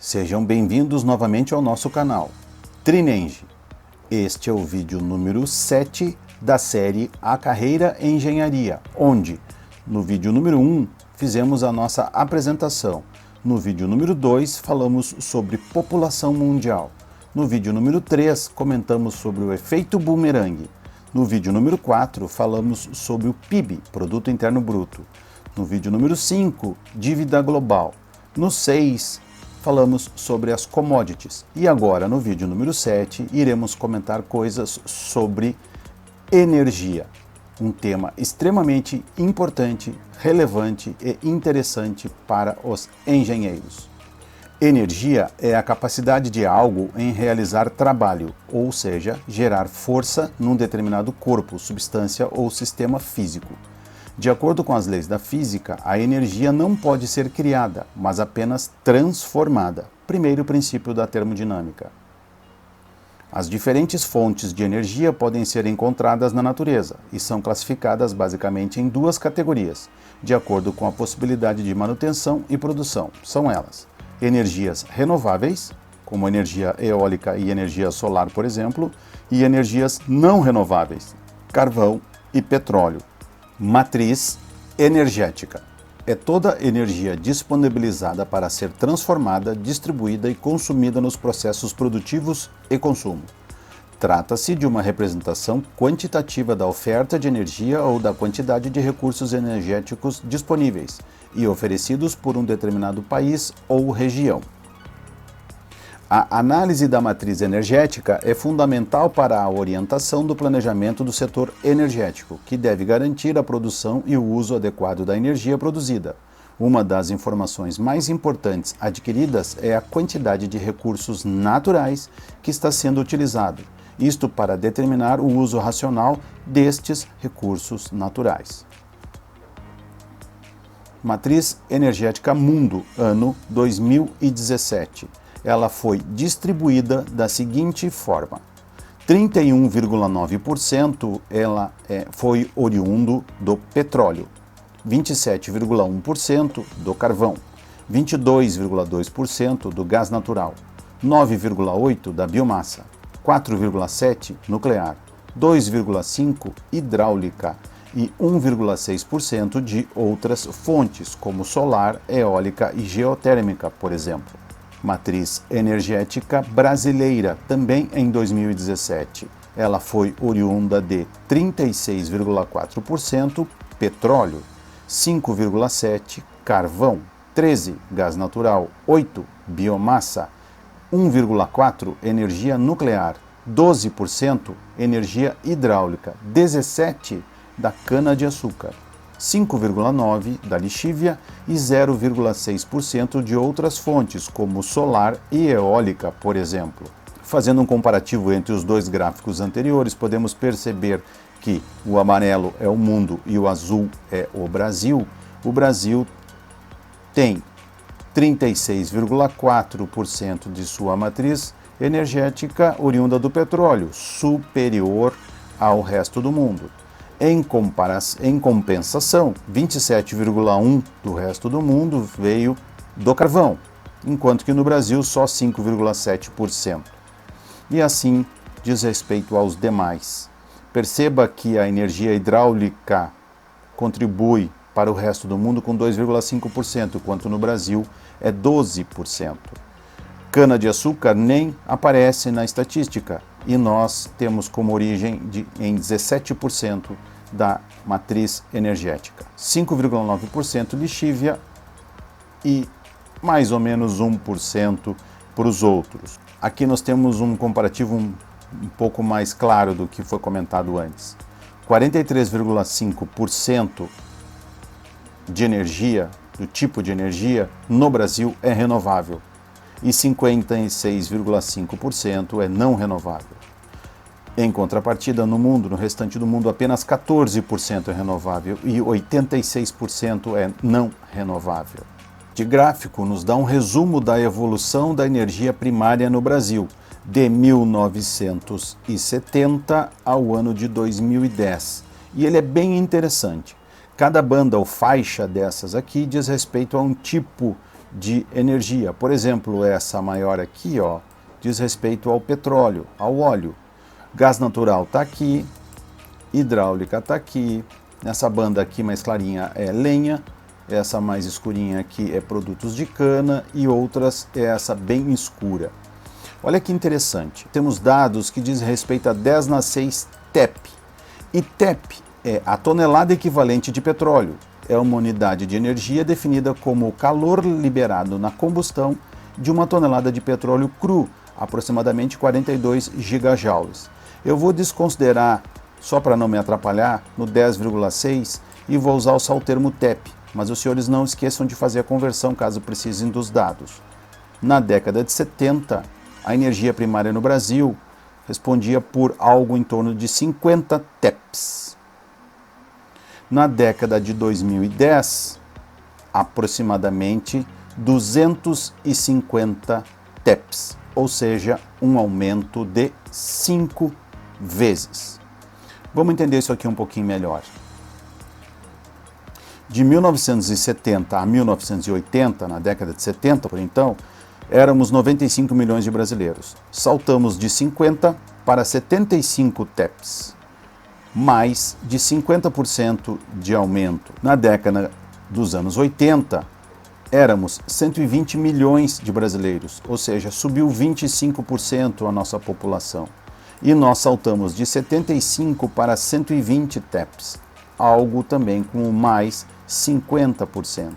Sejam bem-vindos novamente ao nosso canal Trinenge. Este é o vídeo número 7 da série A Carreira em Engenharia, onde no vídeo número 1 fizemos a nossa apresentação. No vídeo número 2 falamos sobre população mundial. No vídeo número 3 comentamos sobre o efeito boomerang. No vídeo número 4 falamos sobre o PIB, Produto Interno Bruto. No vídeo número 5, dívida global. No 6, falamos sobre as commodities. E agora, no vídeo número 7, iremos comentar coisas sobre energia. Um tema extremamente importante, relevante e interessante para os engenheiros. Energia é a capacidade de algo em realizar trabalho, ou seja, gerar força num determinado corpo, substância ou sistema físico. De acordo com as leis da física, a energia não pode ser criada, mas apenas transformada. Primeiro princípio da termodinâmica. As diferentes fontes de energia podem ser encontradas na natureza e são classificadas basicamente em duas categorias, de acordo com a possibilidade de manutenção e produção. São elas: energias renováveis, como energia eólica e energia solar, por exemplo, e energias não renováveis, carvão e petróleo. Matriz energética é toda energia disponibilizada para ser transformada, distribuída e consumida nos processos produtivos e consumo. Trata-se de uma representação quantitativa da oferta de energia ou da quantidade de recursos energéticos disponíveis e oferecidos por um determinado país ou região. A análise da matriz energética é fundamental para a orientação do planejamento do setor energético, que deve garantir a produção e o uso adequado da energia produzida. Uma das informações mais importantes adquiridas é a quantidade de recursos naturais que está sendo utilizado, isto para determinar o uso racional destes recursos naturais. Matriz energética Mundo, ano 2017. Ela foi distribuída da seguinte forma: 31,9% foi oriundo do petróleo, 27,1% do carvão, 22,2% do gás natural, 9,8% da biomassa, 4,7% nuclear, 2,5% hidráulica e 1,6% de outras fontes, como solar, eólica e geotérmica, por exemplo. Matriz energética brasileira, também em 2017. Ela foi oriunda de 36,4% petróleo, 5,7% carvão, 13% gás natural, 8% biomassa, 1,4% energia nuclear, 12% energia hidráulica, 17% da cana-de-açúcar, 5,9% da lixívia e 0,6% de outras fontes, como solar e eólica, por exemplo. Fazendo um comparativo entre os dois gráficos anteriores, podemos perceber que o amarelo é o mundo e o azul é o Brasil. O Brasil tem 36,4% de sua matriz energética oriunda do petróleo, superior ao resto do mundo. Em compensação, 27,1% do resto do mundo veio do carvão, enquanto que no Brasil só 5,7%. E assim diz respeito aos demais. Perceba que a energia hidráulica contribui para o resto do mundo com 2,5%, enquanto no Brasil é 12%. Cana-de-açúcar nem aparece na estatística e nós temos como origem em 17% da matriz energética, 5,9% lixívia e mais ou menos 1% para os outros. Aqui nós temos um comparativo um pouco mais claro do que foi comentado antes. 43,5% de energia, do tipo de energia, no Brasil é renovável e 56,5% é não renovável. Em contrapartida, no restante do mundo, apenas 14% é renovável e 86% é não renovável. Este gráfico nos dá um resumo da evolução da energia primária no Brasil, de 1970 ao ano de 2010. E ele é bem interessante. Cada banda ou faixa dessas aqui diz respeito a um tipo de energia. Por exemplo, essa maior aqui, ó, diz respeito ao petróleo, ao óleo. Gás natural está aqui, hidráulica está aqui, nessa banda aqui mais clarinha é lenha, essa mais escurinha aqui é produtos de cana e outras é essa bem escura. Olha que interessante, temos dados que diz respeito a 10 na 6 TEP. E TEP é a tonelada equivalente de petróleo. É uma unidade de energia definida como o calor liberado na combustão de uma tonelada de petróleo cru, aproximadamente 42 gigajoules. Eu vou desconsiderar, só para não me atrapalhar, no 10,6 e vou usar só o termo TEP, mas os senhores não esqueçam de fazer a conversão caso precisem dos dados. Na década de 70, a energia primária no Brasil respondia por algo em torno de 50 TEPs. Na década de 2010, aproximadamente 250 TEPs, ou seja, um aumento de 5 vezes. Vamos entender isso aqui um pouquinho melhor. De 1970 a 1980, na década de 70, por então, éramos 95 milhões de brasileiros. Saltamos de 50 para 75 TEPs, mais de 50% de aumento. Na década dos anos 80, éramos 120 milhões de brasileiros, ou seja, subiu 25% a nossa população. E nós saltamos de 75 para 120 TEPs, algo também com mais 50%.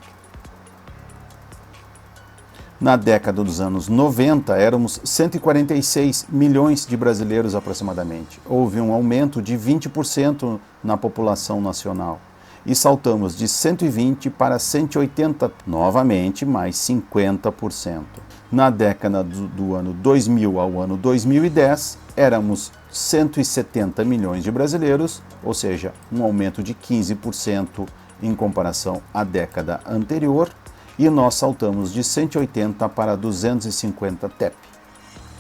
Na década dos anos 90, éramos 146 milhões de brasileiros aproximadamente. Houve um aumento de 20% na população nacional. E saltamos de 120 para 180, novamente mais 50%. Na década do ano 2000 ao ano 2010, éramos 170 milhões de brasileiros, ou seja, um aumento de 15% em comparação à década anterior, e nós saltamos de 180 para 250 TEP,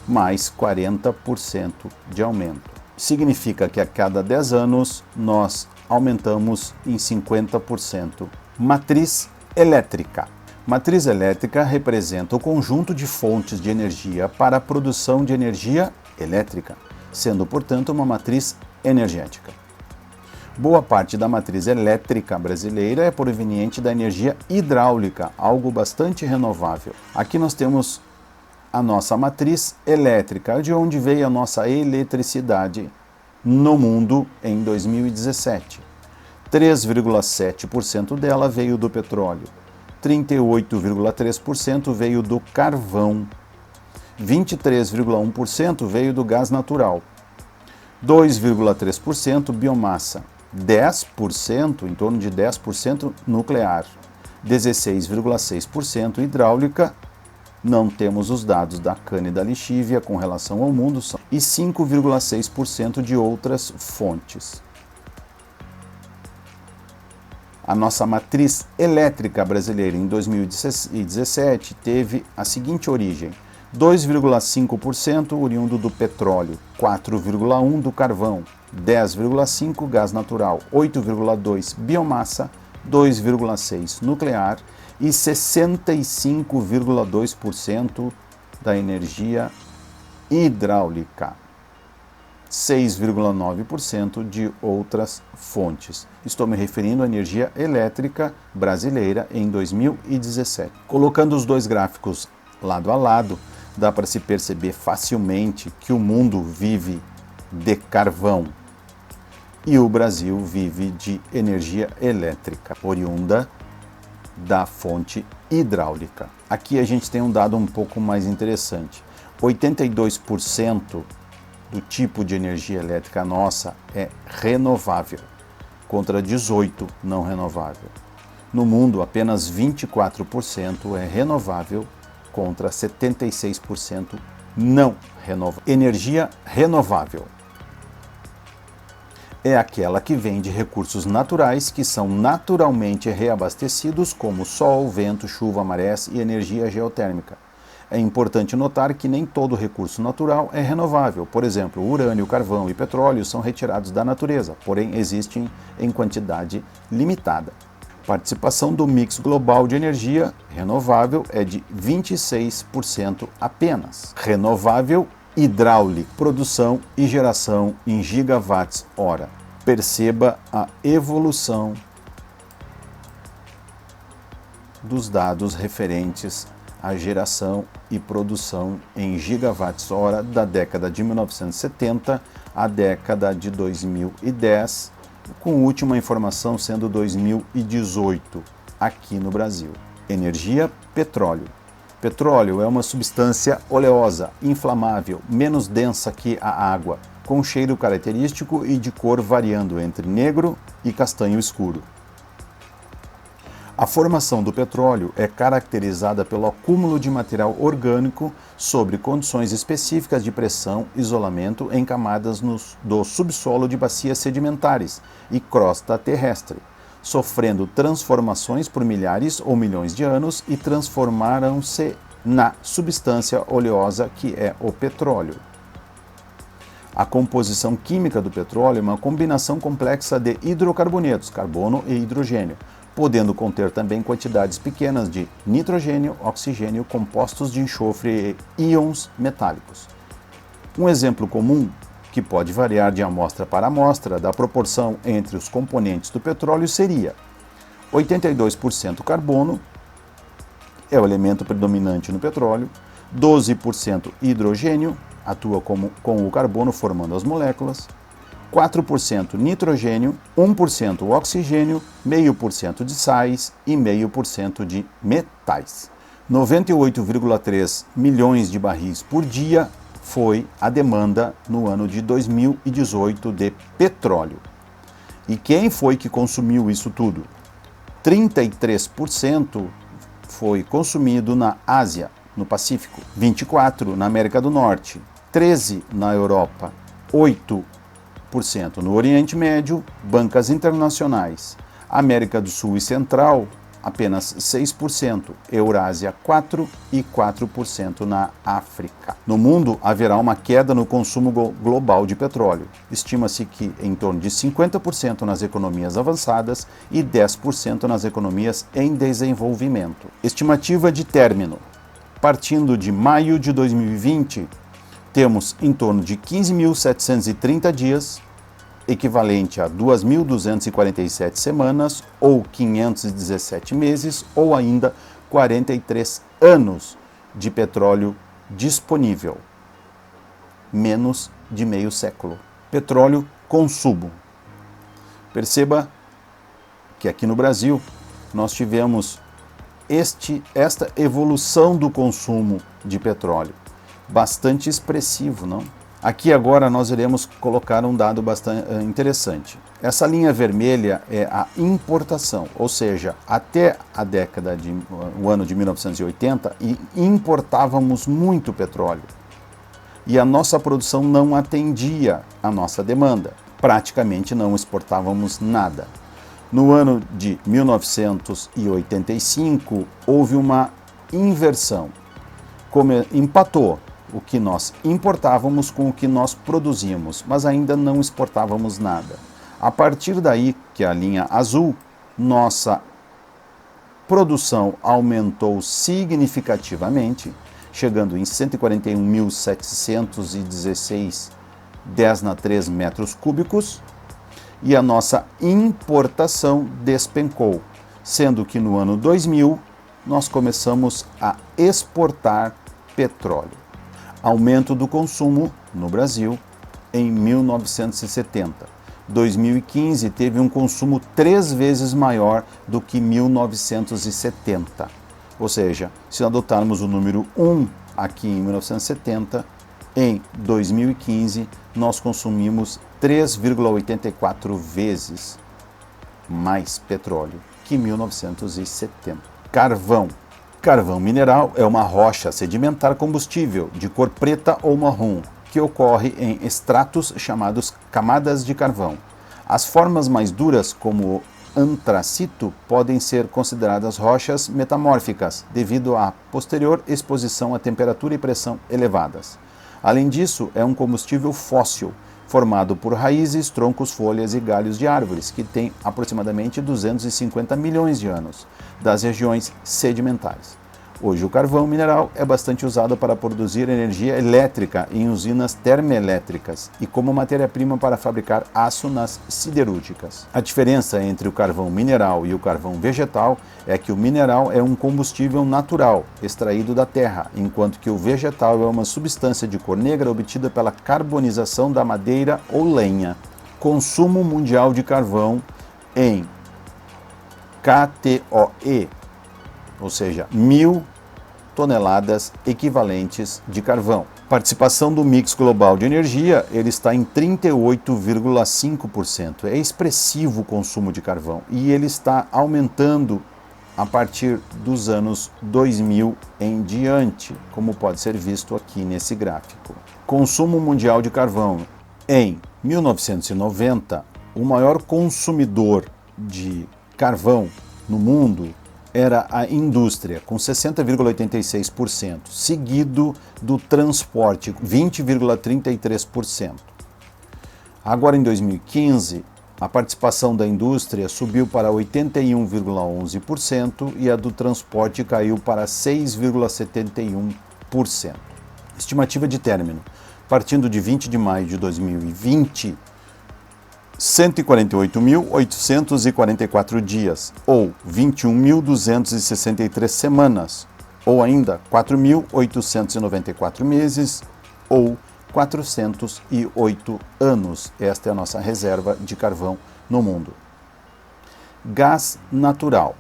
mais 40% de aumento. Significa que a cada 10 anos nós aumentamos em 50%. Matriz elétrica. Matriz elétrica representa o conjunto de fontes de energia para a produção de energia elétrica, sendo, portanto, uma matriz energética. Boa parte da matriz elétrica brasileira é proveniente da energia hidráulica, algo bastante renovável. Aqui nós temos a nossa matriz elétrica, de onde veio a nossa eletricidade no mundo em 2017. 3,7% dela veio do petróleo, 38,3% veio do carvão, 23,1% veio do gás natural, 2,3% biomassa, 10%, em torno de 10% nuclear, 16,6% hidráulica, não temos os dados da cana e da lixívia com relação ao mundo, e 5,6% de outras fontes. A nossa matriz elétrica brasileira em 2017 teve a seguinte origem: 2,5% oriundo do petróleo, 4,1% do carvão, 10,5% gás natural, 8,2% biomassa, 2,6% nuclear e 65,2% da energia hidráulica, 6,9% de outras fontes. Estou me referindo à energia elétrica brasileira em 2017. Colocando os dois gráficos lado a lado, dá para se perceber facilmente que o mundo vive de carvão e o Brasil vive de energia elétrica, oriunda da fonte hidráulica. Aqui a gente tem um dado um pouco mais interessante. 82% do tipo de energia elétrica nossa é renovável, contra 18% não renovável. No mundo, apenas 24% é renovável, contra 76% não renovável. Energia renovável é aquela que vem de recursos naturais que são naturalmente reabastecidos, como sol, vento, chuva, marés e energia geotérmica. É importante notar que nem todo recurso natural é renovável. Por exemplo, o urânio, carvão e petróleo são retirados da natureza, porém existem em quantidade limitada. Participação do mix global de energia renovável é de 26% apenas. Renovável hidráulica, produção e geração em gigawatts-hora. Perceba a evolução dos dados referentes à geração e produção em gigawatts-hora da década de 1970 à década de 2010, com última informação sendo 2018, aqui no Brasil. Energia, petróleo. Petróleo é uma substância oleosa, inflamável, menos densa que a água, com cheiro característico e de cor variando entre negro e castanho escuro. A formação do petróleo é caracterizada pelo acúmulo de material orgânico sobre condições específicas de pressão, isolamento em camadas do subsolo de bacias sedimentares e crosta terrestre, sofrendo transformações por milhares ou milhões de anos e transformaram-se na substância oleosa que é o petróleo. A composição química do petróleo é uma combinação complexa de hidrocarbonetos, carbono e hidrogênio, podendo conter também quantidades pequenas de nitrogênio, oxigênio, compostos de enxofre e íons metálicos. Um exemplo comum, que pode variar de amostra para amostra, da proporção entre os componentes do petróleo seria 82% carbono, é o elemento predominante no petróleo, 12% hidrogênio, atua com o carbono formando as moléculas, 4% nitrogênio, 1% oxigênio, 0,5% de sais e 0,5% de metais. 98,3 milhões de barris por dia foi a demanda no ano de 2018 de petróleo. E quem foi que consumiu isso tudo? 33% foi consumido na Ásia, no Pacífico, 24% na América do Norte, 13% na Europa, 8% no Oriente Médio, bancas internacionais, América do Sul e Central, apenas 6%, Eurásia 4% e 4% na África. No mundo, haverá uma queda no consumo global de petróleo. Estima-se que em torno de 50% nas economias avançadas e 10% nas economias em desenvolvimento. Estimativa de término. Partindo de maio de 2020, temos em torno de 15.730 dias, equivalente a 2.247 semanas, ou 517 meses, ou ainda 43 anos de petróleo disponível. Menos de meio século. Petróleo consumo. Perceba que aqui no Brasil nós tivemos esta evolução do consumo de petróleo. Bastante expressivo, não? Aqui agora nós iremos colocar um dado bastante interessante. Essa linha vermelha é a importação, ou seja, até a década o ano de 1980, importávamos muito petróleo. E a nossa produção não atendia à nossa demanda. Praticamente não exportávamos nada. No ano de 1985, houve uma inversão. Empatou o que nós importávamos com o que nós produzíamos, mas ainda não exportávamos nada. A partir daí, que é a linha azul, nossa produção aumentou significativamente, chegando em 141.716 10⁻³ metros cúbicos, e a nossa importação despencou, sendo que no ano 2000 nós começamos a exportar petróleo. Aumento do consumo no Brasil em 1970. 2015 teve um consumo 3 vezes maior do que 1970. Ou seja, se adotarmos o número 1 aqui em 1970, em 2015 nós consumimos 3,84 vezes mais petróleo que em 1970. Carvão. Carvão mineral é uma rocha sedimentar combustível de cor preta ou marrom, que ocorre em estratos chamados camadas de carvão. As formas mais duras, como o antracito, podem ser consideradas rochas metamórficas, devido à posterior exposição a temperatura e pressão elevadas. Além disso, é um combustível fóssil, formado por raízes, troncos, folhas e galhos de árvores, que têm aproximadamente 250 milhões de anos, das regiões sedimentares. Hoje o carvão mineral é bastante usado para produzir energia elétrica em usinas termoelétricas e como matéria-prima para fabricar aço nas siderúrgicas. A diferença entre o carvão mineral e o carvão vegetal é que o mineral é um combustível natural, extraído da terra, enquanto que o vegetal é uma substância de cor negra obtida pela carbonização da madeira ou lenha. Consumo mundial de carvão em KTOE, ou seja, 1.000 toneladas equivalentes de carvão. Participação do mix global de energia, ele está em 38,5%. É expressivo o consumo de carvão e ele está aumentando a partir dos anos 2000 em diante, como pode ser visto aqui nesse gráfico. Consumo mundial de carvão. Em 1990, o maior consumidor de carvão no mundo era a indústria, com 60,86%, seguido do transporte, 20,33%. Agora, em 2015, a participação da indústria subiu para 81,11% e a do transporte caiu para 6,71%. Estimativa de término. Partindo de 20 de maio de 2020, 148.844 dias, ou 21.263 semanas, ou ainda 4.894 meses, ou 408 anos. Esta é a nossa reserva de carvão no mundo. Gás natural.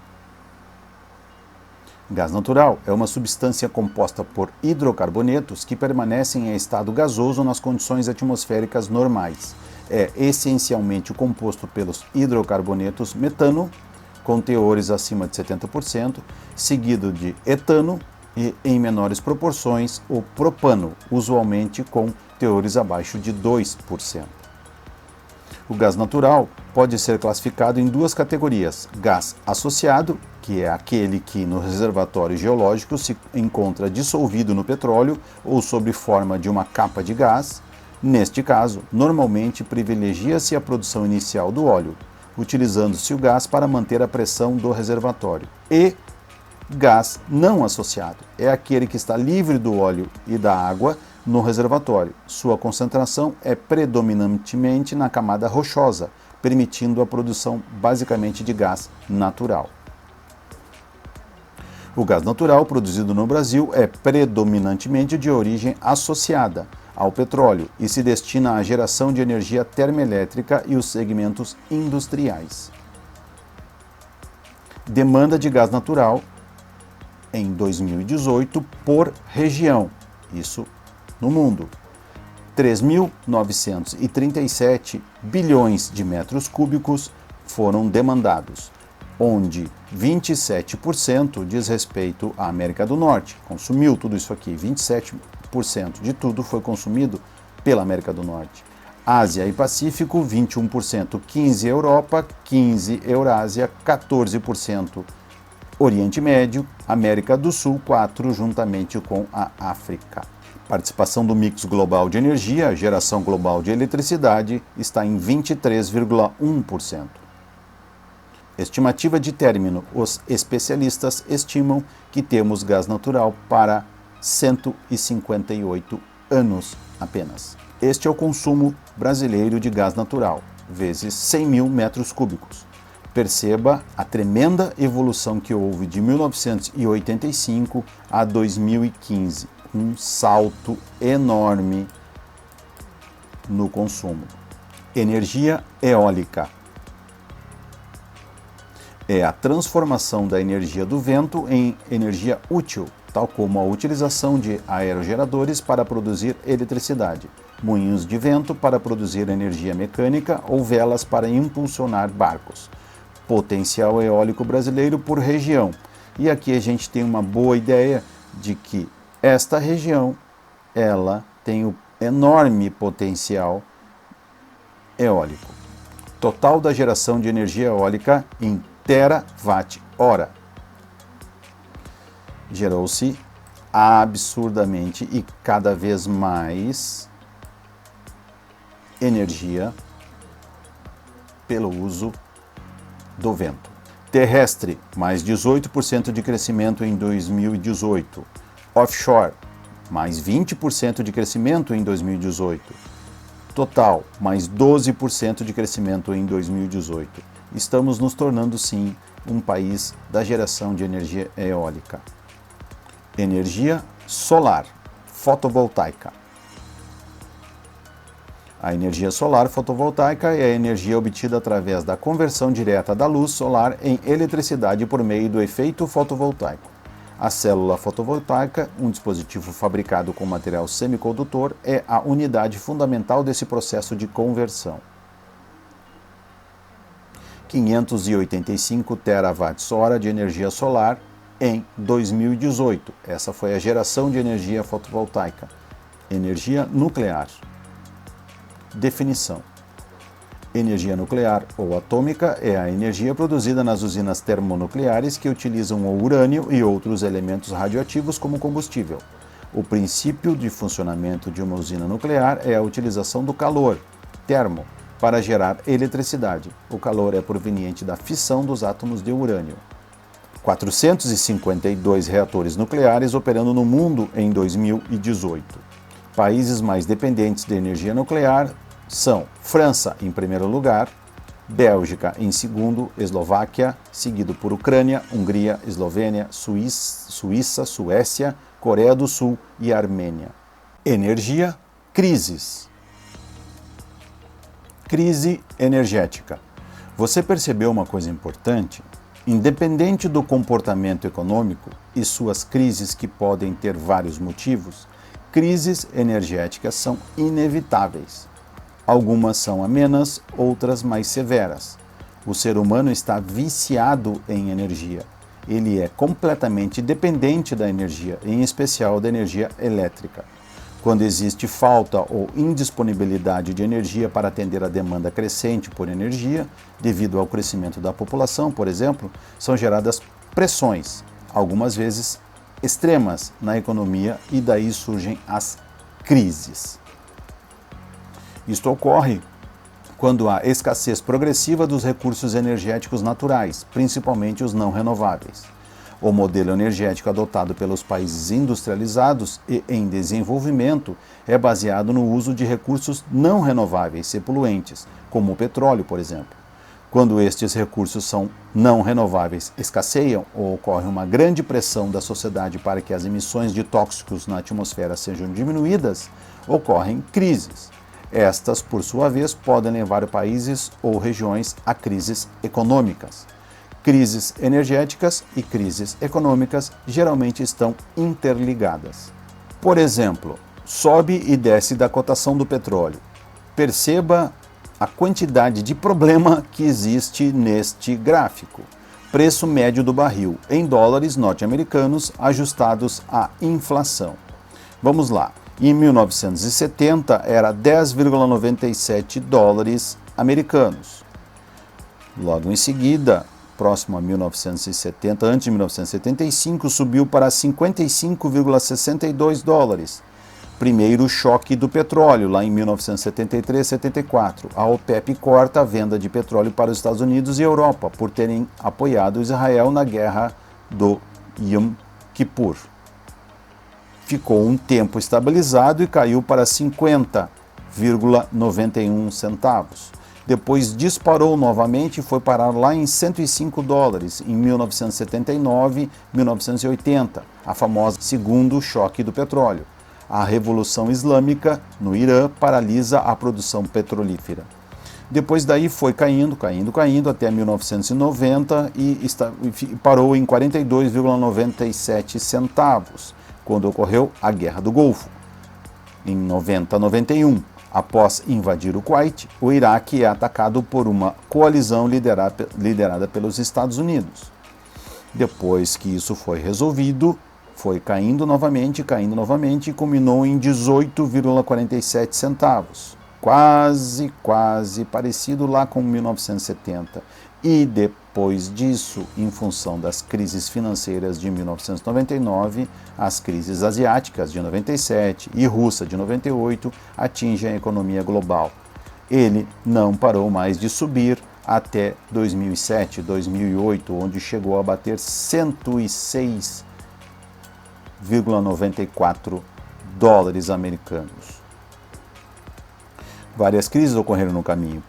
Gás natural é uma substância composta por hidrocarbonetos que permanecem em estado gasoso nas condições atmosféricas normais. É essencialmente composto pelos hidrocarbonetos metano, com teores acima de 70%, seguido de etano e, em menores proporções, o propano, usualmente com teores abaixo de 2%. O gás natural pode ser classificado em duas categorias: gás associado, que é aquele que no reservatório geológico se encontra dissolvido no petróleo ou sob forma de uma capa de gás. Neste caso, normalmente privilegia-se a produção inicial do óleo, utilizando-se o gás para manter a pressão do reservatório. E gás não associado é aquele que está livre do óleo e da água no reservatório. Sua concentração é predominantemente na camada rochosa, permitindo a produção basicamente de gás natural. O gás natural produzido no Brasil é predominantemente de origem associada ao petróleo e se destina à geração de energia termoelétrica e os segmentos industriais. Demanda de gás natural em 2018 por região, isso no mundo, 3.937 bilhões de metros cúbicos foram demandados, onde 27% diz respeito à América do Norte, consumiu tudo isso aqui, 27% de tudo foi consumido pela América do Norte. Ásia e Pacífico, 21%, 15% Europa, 15% Eurásia, 14% Oriente Médio, América do Sul, 4% juntamente com a África. Participação do mix global de energia, geração global de eletricidade, está em 23,1%. Estimativa de término. Os especialistas estimam que temos gás natural para 158 anos apenas. Este é o consumo brasileiro de gás natural, vezes 100 mil metros cúbicos. Perceba a tremenda evolução que houve de 1985 a 2015. Um salto enorme no consumo. Energia eólica. É a transformação da energia do vento em energia útil, tal como a utilização de aerogeradores para produzir eletricidade, moinhos de vento para produzir energia mecânica ou velas para impulsionar barcos. Potencial eólico brasileiro por região. E aqui a gente tem uma boa ideia de que esta região, ela tem o enorme potencial eólico. Total da geração de energia eólica em terawatt-hora. Gerou-se absurdamente e cada vez mais energia pelo uso do vento. Terrestre, mais 18% de crescimento em 2018. Offshore, mais 20% de crescimento em 2018. Total, mais 12% de crescimento em 2018. Estamos nos tornando, sim, um país da geração de energia eólica. Energia solar, fotovoltaica. A energia solar fotovoltaica é a energia obtida através da conversão direta da luz solar em eletricidade por meio do efeito fotovoltaico. A célula fotovoltaica, um dispositivo fabricado com material semicondutor, é a unidade fundamental desse processo de conversão. 585 terawatts-hora de energia solar em 2018. Essa foi a geração de energia fotovoltaica. Energia nuclear. Definição: energia nuclear ou atômica é a energia produzida nas usinas termonucleares que utilizam o urânio e outros elementos radioativos como combustível. O princípio de funcionamento de uma usina nuclear é a utilização do calor, termo, para gerar eletricidade. O calor é proveniente da fissão dos átomos de urânio. 452 reatores nucleares operando no mundo em 2018. Países mais dependentes de energia nuclear são França em primeiro lugar, Bélgica em segundo, Eslováquia, seguido por Ucrânia, Hungria, Eslovênia, Suíça, Suécia, Coreia do Sul e Armênia. Energia, crises. Crise energética. Você percebeu uma coisa importante? Independente do comportamento econômico e suas crises que podem ter vários motivos, crises energéticas são inevitáveis. Algumas são amenas, outras mais severas. O ser humano está viciado em energia. Ele é completamente dependente da energia, em especial da energia elétrica. Quando existe falta ou indisponibilidade de energia para atender a demanda crescente por energia, devido ao crescimento da população, por exemplo, são geradas pressões, algumas vezes extremas, na economia e daí surgem as crises. Isto ocorre quando há escassez progressiva dos recursos energéticos naturais, principalmente os não renováveis. O modelo energético adotado pelos países industrializados e em desenvolvimento é baseado no uso de recursos não renováveis e poluentes, como o petróleo, por exemplo. Quando estes recursos são não renováveis escasseiam ou ocorre uma grande pressão da sociedade para que as emissões de tóxicos na atmosfera sejam diminuídas, ocorrem crises. Estas, por sua vez, podem levar países ou regiões a crises econômicas. Crises energéticas e crises econômicas geralmente estão interligadas. Por exemplo, sobe e desce da cotação do petróleo. Perceba a quantidade de problema que existe neste gráfico. Preço médio do barril em dólares norte-americanos ajustados à inflação. Vamos lá. Em 1970 era 10,97 dólares americanos. Logo em seguida, próximo a 1970, antes de 1975, subiu para 55,62 dólares. Primeiro choque do petróleo, lá em 1973-74. A OPEP corta a venda de petróleo para os Estados Unidos e Europa por terem apoiado Israel na guerra do Yom Kippur. Ficou um tempo estabilizado e caiu para 50,91 centavos. Depois disparou novamente e foi parar lá em 105 dólares em 1979, 1980, a famosa segundo choque do petróleo. A Revolução Islâmica no Irã paralisa a produção petrolífera. Depois daí foi caindo até 1990 e parou em 42,97 centavos, quando ocorreu a Guerra do Golfo. Em 90-91, após invadir o Kuwait, o Iraque é atacado por uma coalizão liderada pelos Estados Unidos. Depois que isso foi resolvido, foi caindo novamente e culminou em 18,47 centavos. Quase parecido lá com 1970. E depois disso, em função das crises financeiras de 1999, as crises asiáticas de 97 e russa de 98 atingem a economia global. ele não parou mais de subir até 2007, 2008, onde chegou a bater 106,94 dólares americanos. Várias crises ocorreram no caminho.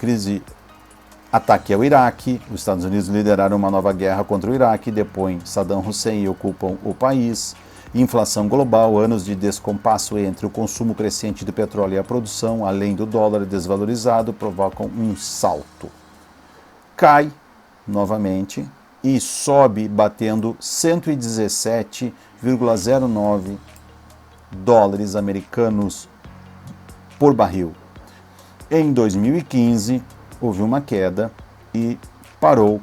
Ataque ao Iraque, os Estados Unidos lideraram uma nova guerra contra o Iraque, depõem Saddam Hussein e ocupam o país. Inflação global, anos de descompasso entre o consumo crescente de petróleo e a produção, além do dólar desvalorizado, provocam um salto. Cai novamente e sobe batendo 117,09 dólares americanos por barril. Em 2015, houve uma queda e parou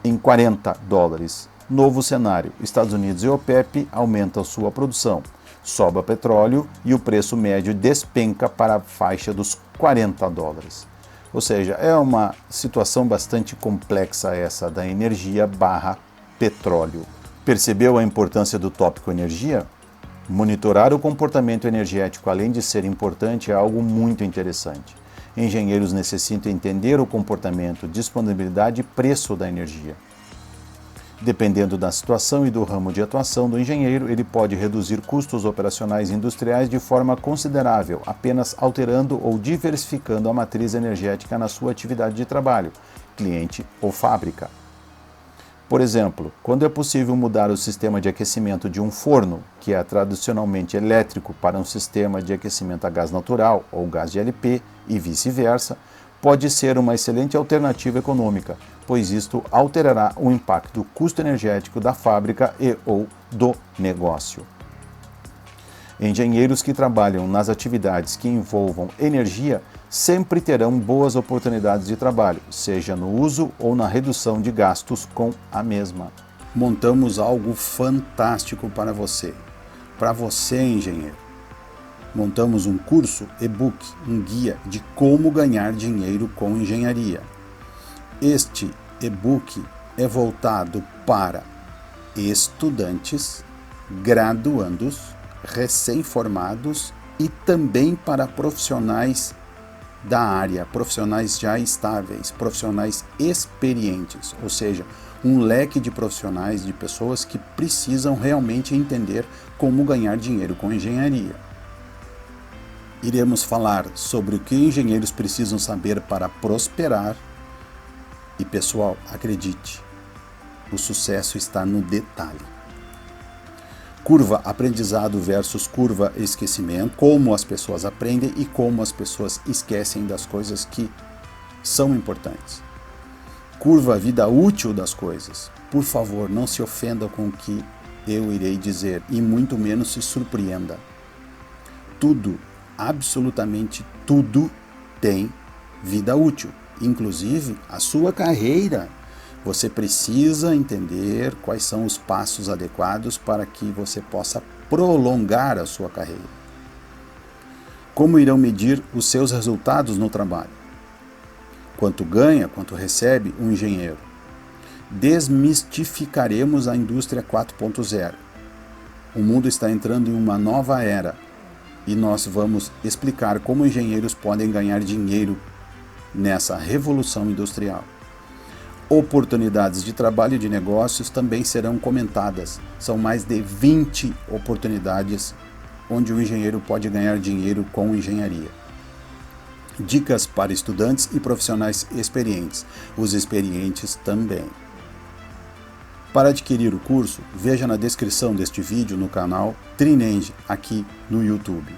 em 40 dólares. Novo cenário: Estados Unidos e OPEP aumentam sua produção, sobe o petróleo e o preço médio despenca para a faixa dos 40 dólares. Ou seja, é uma situação bastante complexa essa da energia / petróleo. Percebeu a importância do tópico energia? Monitorar o comportamento energético, além de ser importante, é algo muito interessante. Engenheiros necessitam entender o comportamento, disponibilidade e preço da energia. Dependendo da situação e do ramo de atuação do engenheiro, ele pode reduzir custos operacionais industriais de forma considerável, apenas alterando ou diversificando a matriz energética na sua atividade de trabalho, cliente ou fábrica. Por exemplo, quando é possível mudar o sistema de aquecimento de um forno, que é tradicionalmente elétrico, para um sistema de aquecimento a gás natural ou gás de LP e vice-versa, pode ser uma excelente alternativa econômica, pois isto alterará o impacto do custo energético da fábrica e ou do negócio. Engenheiros que trabalham nas atividades que envolvam energia sempre terão boas oportunidades de trabalho, seja no uso ou na redução de gastos com a mesma. Montamos algo fantástico para você, engenheiro. Montamos um curso, e-book, um guia de como ganhar dinheiro com engenharia. Este e-book é voltado para estudantes, graduandos, recém-formados e também para profissionais da área, profissionais já estáveis, profissionais experientes, ou seja, um leque de profissionais, de pessoas que precisam realmente entender como ganhar dinheiro com engenharia. Iremos falar sobre o que engenheiros precisam saber para prosperar. E pessoal, acredite, o sucesso está no detalhe. Curva aprendizado versus curva esquecimento, como as pessoas aprendem e como as pessoas esquecem das coisas que são importantes. Curva vida útil das coisas. Por favor, não se ofenda com o que eu irei dizer e muito menos se surpreenda. Tudo, absolutamente tudo, tem vida útil, inclusive a sua carreira. Você precisa entender quais são os passos adequados para que você possa prolongar a sua carreira. Como irão medir os seus resultados no trabalho? Quanto ganha, quanto recebe um engenheiro? Desmistificaremos a indústria 4.0. O mundo está entrando em uma nova era e nós vamos explicar como engenheiros podem ganhar dinheiro nessa revolução industrial. Oportunidades de trabalho e de negócios também serão comentadas. São mais de 20 oportunidades onde o engenheiro pode ganhar dinheiro com engenharia. Dicas para estudantes e profissionais experientes. Os experientes também. Para adquirir o curso, veja na descrição deste vídeo no canal Trinenge aqui no YouTube.